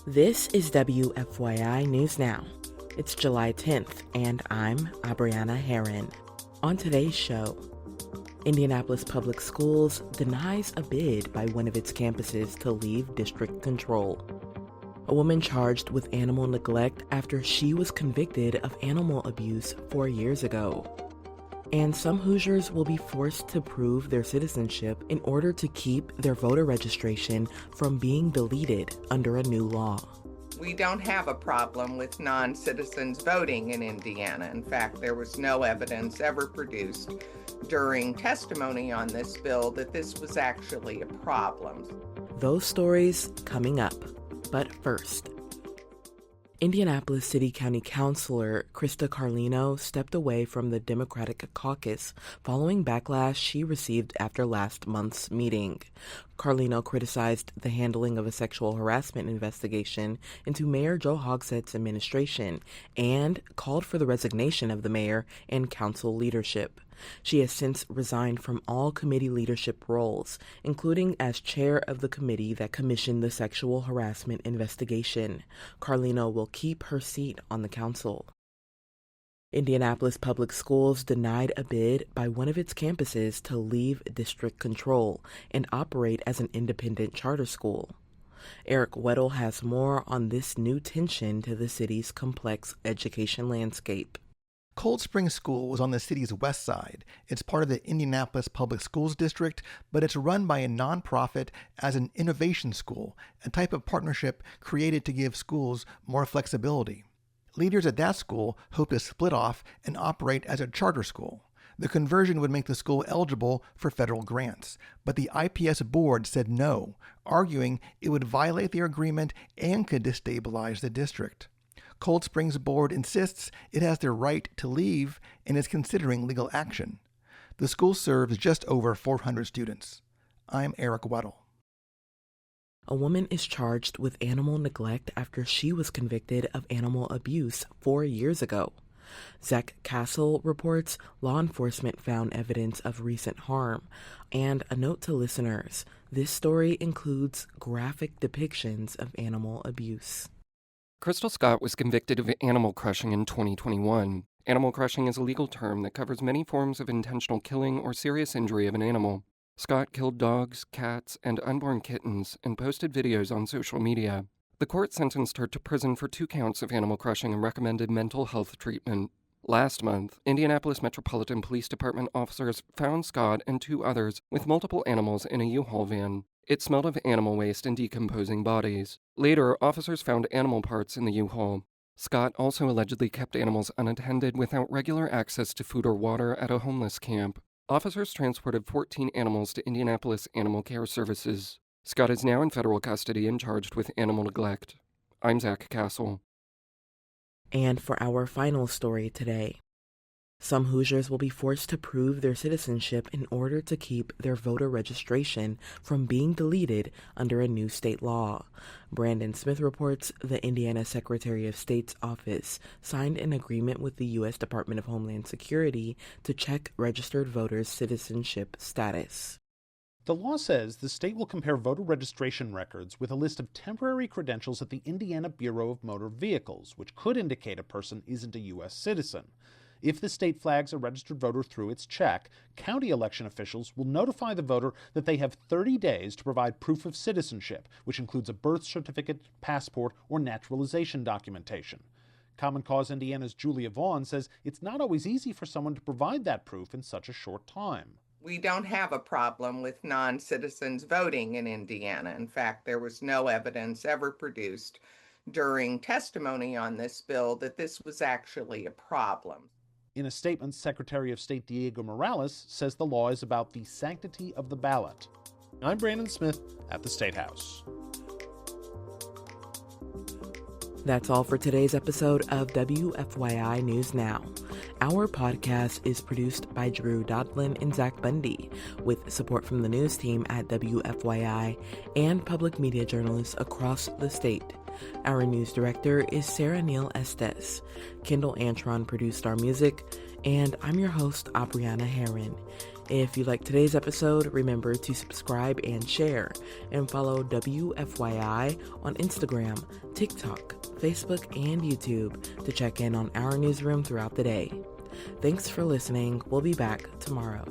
This is WFYI News Now. It's July 10th, and I'm Abriana Herron. On today's show, Indianapolis Public Schools denies a bid by one of its campuses to leave district control. A woman charged with animal neglect after she was convicted of animal abuse 4 years ago. And some Hoosiers will be forced to prove their citizenship in order to keep their voter registration from being deleted under a new law. We don't have a problem with non-citizens voting in Indiana. In fact, there was no evidence ever produced during testimony on this bill that this was actually a problem. Those stories coming up. But first, Indianapolis City County Councilor Crista Carlino stepped away from the Democratic Caucus following backlash she received after last month's meeting. Carlino criticized the handling of a sexual harassment investigation into Mayor Joe Hogsett's administration and called for the resignation of the mayor and council leadership. She has since resigned from all committee leadership roles, including as chair of the committee that commissioned the sexual harassment investigation. Carlino will keep her seat on the council. Indianapolis Public Schools denied a bid by one of its campuses to leave district control and operate as an independent charter school. Eric Weddle has more on this new tension to the city's complex education landscape. Cold Spring School was on the city's west side. It's part of the Indianapolis Public Schools district, but it's run by a nonprofit as an innovation school, a type of partnership created to give schools more flexibility. Leaders at that school hope to split off and operate as a charter school. The conversion would make the school eligible for federal grants, but the IPS board said no, arguing it would violate their agreement and could destabilize the district. Cold Springs Board insists it has the right to leave and is considering legal action. The school serves just over 400 students. I'm Eric Weddle. A woman is charged with animal neglect after she was convicted of animal abuse 4 years ago. Zach Castle reports law enforcement found evidence of recent harm. And a note to listeners, this story includes graphic depictions of animal abuse. Crystal Scott was convicted of animal crushing in 2021. Animal crushing is a legal term that covers many forms of intentional killing or serious injury of an animal. Scott killed dogs, cats, and unborn kittens and posted videos on social media. The court sentenced her to prison for 2 counts of animal crushing and recommended mental health treatment. Last month, Indianapolis Metropolitan Police Department officers found Scott and 2 others with multiple animals in a U-Haul van. It smelled of animal waste and decomposing bodies. Later, officers found animal parts in the U-Haul. Scott also allegedly kept animals unattended without regular access to food or water at a homeless camp. Officers transported 14 animals to Indianapolis Animal Care Services. Scott is now in federal custody and charged with animal neglect. I'm Zach Castle. And for our final story today, some Hoosiers will be forced to prove their citizenship in order to keep their voter registration from being deleted under a new state law. Brandon Smith reports the Indiana Secretary of State's office signed an agreement with the U.S. Department of Homeland Security to check registered voters' citizenship status. The law says the state will compare voter registration records with a list of temporary credentials at the Indiana Bureau of Motor Vehicles, which could indicate a person isn't a U.S. citizen. If the state flags a registered voter through its check, county election officials will notify the voter that they have 30 days to provide proof of citizenship, which includes a birth certificate, passport, or naturalization documentation. Common Cause Indiana's Julia Vaughn says it's not always easy for someone to provide that proof in such a short time. We don't have a problem with non-citizens voting in Indiana. In fact, there was no evidence ever produced during testimony on this bill that this was actually a problem. In a statement, Secretary of State Diego Morales says the law is about the sanctity of the ballot. I'm Brandon Smith at the State House. That's all for today's episode of WFYI News Now. Our podcast is produced by Drew Daudelin and Zach Bundy, with support from the news team at WFYI and public media journalists across the state. Our news director is Sarah Neal-Estes. Kendall Antron produced our music, and I'm your host, Abriana Herron. If you like today's episode, remember to subscribe and share, and follow WFYI on Instagram, TikTok, Facebook, and YouTube to check in on our newsroom throughout the day. Thanks for listening. We'll be back tomorrow.